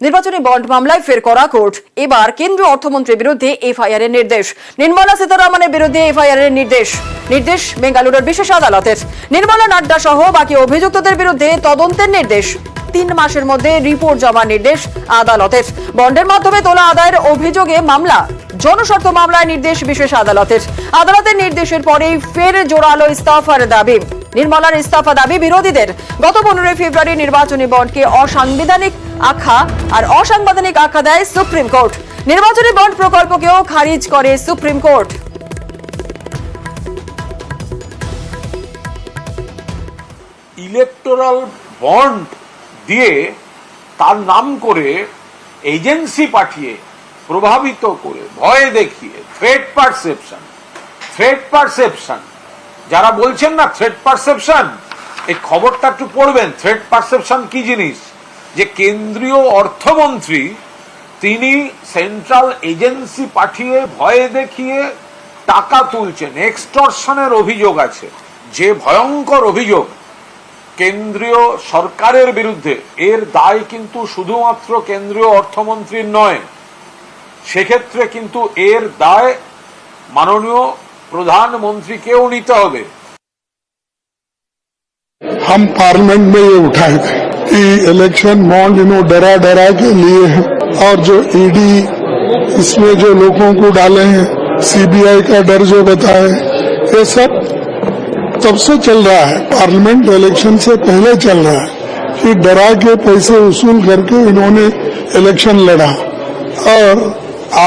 নির্বাচনী বন্ড মামলায় ফের করা কোর্ট। এবার কেন্দ্রীয় অর্থমন্ত্রীর বিরুদ্ধে এফআইআর এর নির্দেশ। নির্মলা সীতারামনের বিরুদ্ধে এফআইআর এর নির্দেশ বেঙ্গালুরুর বিশেষ আদালতের। নির্মলা নাড্ডা সহ বাকি অভিযুক্তদের বিরুদ্ধে তদন্তের নির্দেশ। 3 মাসের মধ্যে রিপোর্ট জমার নির্দেশ আদালতের। বন্ডের মাধ্যমে তোলা আদায়ের অভিযোগে মামলা, জনস্বার্থ মামলায় নির্দেশ বিশেষ আদালতের। আদালতের নির্দেশের পরেই ফের জোরালো ইস্তফার দাবি। নির্মলার ইস্তফা দাবি বিরোধীদের। গত 15 ফেব্রুয়ারি নির্বাচনী বন্ডকে অসাংবিধানিক আখ্যা দেয় সুপ্রিম কোর্ট। নির্বাচনী বন্ড প্রকল্পকেও খারিজ করে সুপ্রিম কোর্ট। ইলেকটোরাল বন্ড দিয়ে তার নাম করে এজেন্সি পাঠিয়ে প্রভাবিত করে ভয় দেখিয়ে থ্রেট পারসেপশন যারা বলছেন না থ্রেট পারসেপশন, এই খবরটা একটু পড়বেন। থ্রেট পারসেপশন কি জিনিস? যে কেন্দ্রীয় অর্থমন্ত্রী তিনি সেন্ট্রাল এজেন্সি পাঠিয়ে ভয় দেখিয়ে টাকা তুলছেন, এক্সটর্শনের অভিযোগ আছে। যে ভয়ঙ্কর অভিযোগ কেন্দ্রীয় সরকারের বিরুদ্ধে, এর দায় কিন্তু শুধুমাত্র কেন্দ্রীয় অর্থমন্ত্রীর নয়, সেক্ষেত্রে কিন্তু এর দায় মাননীয় প্রধানমন্ত্রীকেও নিতে হবে। हम पार्लियामेंट में ये उठाए थे कि इलेक्शन बॉन्ड डरा के लिए है, और जो ईडी इसमें जो लोगों को डाले हैं, सीबीआई का डर जो बताए, ये सब तब से चल रहा है, पार्लियामेंट इलेक्शन से पहले चल रहा है कि डरा के पैसे वसूल करके इन्होंने इलेक्शन लड़ा। और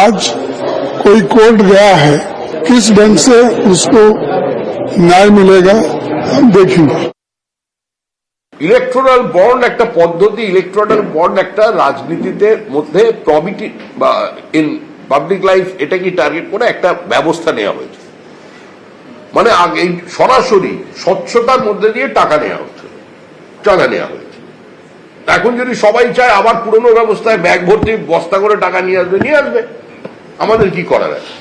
आज कोई कोर्ट गया है, किस ढंग से उसको न्याय मिलेगा हम देखेंगे। ইলেকট্রাল বন্ড একটা পদ্ধতি, ইলেকট্রাল বন্ড একটা রাজনীতিতে মধ্যে প্রবিটি বা ইন পাবলিক লাইফ, এটা কি টার্গেট করে একটা ব্যবস্থা নেওয়া হয়েছে। মানে আগে সরাসরি স্বচ্ছতার মধ্যে দিয়ে টাকা নেওয়া হচ্ছে, হয়েছে। এখন যদি সবাই চায় আবার পুরনো ব্যবস্থায় ব্যাগ ভর্তি বস্তা করে টাকা নিয়ে আসবে, আমাদের কি করার আছে?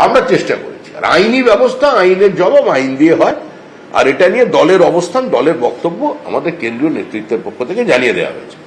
আমরা চেষ্টা করেছি। আর আইনি ব্যবস্থা, আইনের জবাব আইন দিয়ে হয়। আর এটা নিয়ে দলের অবস্থান, দলের বক্তব্য আমাদের কেন্দ্রীয় নেতৃত্বের পক্ষ থেকে জানিয়ে দেওয়া হয়েছে।